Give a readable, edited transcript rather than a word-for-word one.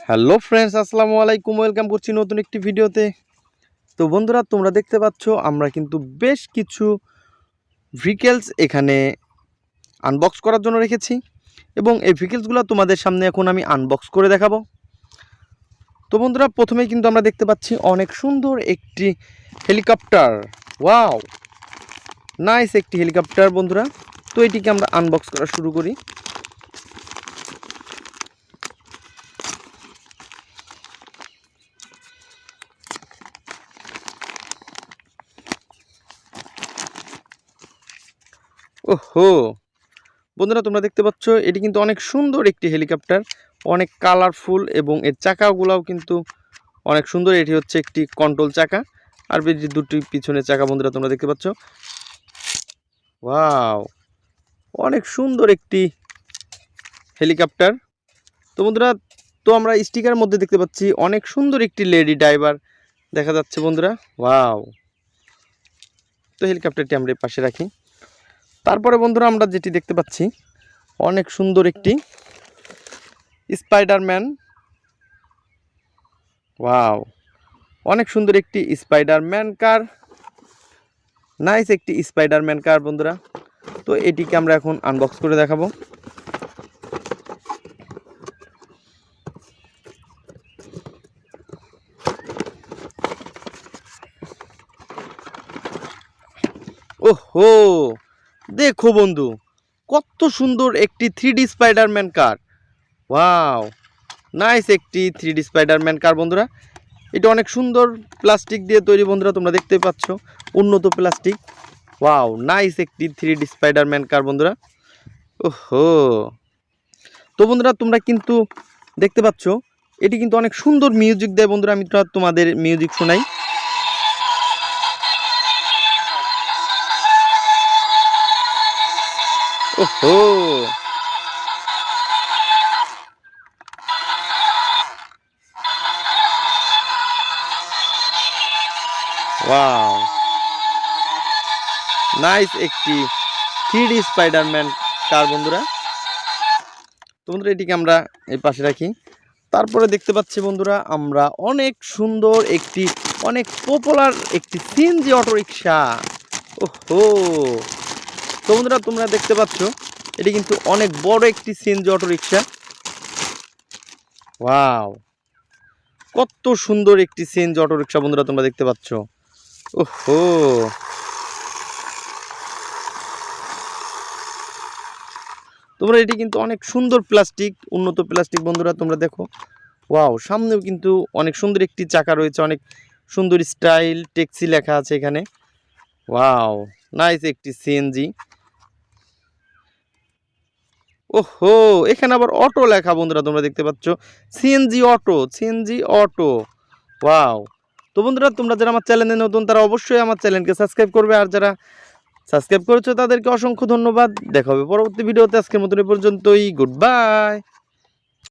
Hello friends, আসসালামু আলাইকুম। Welcome করছি নতুন একটি ভিডিওতে। তো বন্ধুরা, তোমরা দেখতে পাচ্ছ আমরা কিন্তু বেশ কিছু ভেহিকেলস এখানে আনবক্স করার জন্য রেখেছি এবং এই ভেহিকেলসগুলো তোমাদের সামনে এখন আমি আনবক্স করে দেখাবো। তো বন্ধুরা, প্রথমেই কিন্তু আমরা দেখতে পাচ্ছি অনেক সুন্দর একটি হেলিকপ্টার। ওয়াও, নাইস একটি হেলিকপ্টার বন্ধুরা। তো এটিকে আমরা আনবক্স করা শুরু করি। ওহো বন্ধুরা, তোমরা দেখতে পাচ্ছ এটি কিন্তু অনেক সুন্দর একটি হেলিকপ্টার, অনেক কালারফুল এবং এর চাকাগুলোও কিন্তু অনেক সুন্দর। এটি হচ্ছে একটি কন্ট্রোল চাকা আর বেশি দুটি পিছনের চাকা বন্ধুরা তোমরা দেখতে পাচ্ছ। ওয়াও, অনেক সুন্দর একটি হেলিকপ্টার। তো বন্ধুরা, তো আমরা স্টিকারের মধ্যে দেখতে পাচ্ছি অনেক সুন্দর একটি লেডি ড্রাইভার দেখা যাচ্ছে বন্ধুরা। ওয়াও, তো হেলিকপ্টারটি আমরা পাশে রাখি। তারপরে বন্ধুরা, আমরা যেটি দেখতে পাচ্ছি অনেক সুন্দর একটি স্পাইডারম্যান। ওয়াও, অনেক সুন্দর একটি স্পাইডারম্যান কার, নাইস একটি স্পাইডারম্যান কার বন্ধুরা। তো এটিকে আমরা এখন আনবক্স করে দেখাবো। ওহো, দেখো বন্ধু, কত সুন্দর একটি 3D স্পাইডারম্যান কার। ওয়াও, নাইস একটি 3D স্পাইডারম্যান কার বন্ধুরা। এটা অনেক সুন্দর প্লাস্টিক দিয়ে তৈরি বন্ধুরা, তোমরা দেখতে পাচ্ছ উন্নত প্লাস্টিক। ওয়াও, নাইস একটি 3D স্পাইডারম্যান কার বন্ধুরা। ওহো, তো বন্ধুরা, তোমরা কিন্তু দেখতে পাচ্ছ এটি কিন্তু অনেক সুন্দর মিউজিক দেয় বন্ধুরা। আমি তোমাদের মিউজিক শোনাই। ওহো, ওয়াও, নাইস একটি 3D স্পাইডারম্যান কার বন্ধুরা। তো বন্ধুরা, এটিকে আমরা এই পাশে রাখি। তারপরে দেখতে পাচ্ছি বন্ধুরা, আমরা অনেক সুন্দর একটি অনেক পপুলার একটি সিএনজি অটোরিকশা। ওহো, তো বন্ধুরা, তোমরা দেখতে পাচ্ছ এটি কিন্তু অনেক বড় একটি সিএনজি অটোরিকশা। ওয়াও, কত সুন্দর একটি সিএনজি অটোরিকশা বন্ধুরা তোমরা দেখতে পাচ্ছ। ওহো, তোমরা এটি কিন্তু অনেক সুন্দর প্লাস্টিক, উন্নত প্লাস্টিক বন্ধুরা তোমরা দেখো। ওয়াও, সামনেও কিন্তু অনেক সুন্দর একটি চাকা রয়েছে, অনেক সুন্দর স্টাইল ট্যাক্সি লেখা আছে এখানে। ওয়াও, নাইস একটি সিএনজি। ওহো, এখানে আবার অটো লেখা বন্ধুরা তোমরা দেখতে পাচ্ছ, CNG auto, CNG auto. Wow, তো বন্ধুরা, তোমরা যারা আমার চ্যানেলে নতুন তারা অবশ্যই আমার চ্যানেলকে সাবস্ক্রাইব করবে, আর যারা সাবস্ক্রাইব করেছো তাদেরকে অসংখ্য ধন্যবাদ। দেখা হবে পরবর্তী ভিডিওতে। আজকের মতন এ পর্যন্তই, গুড বাই।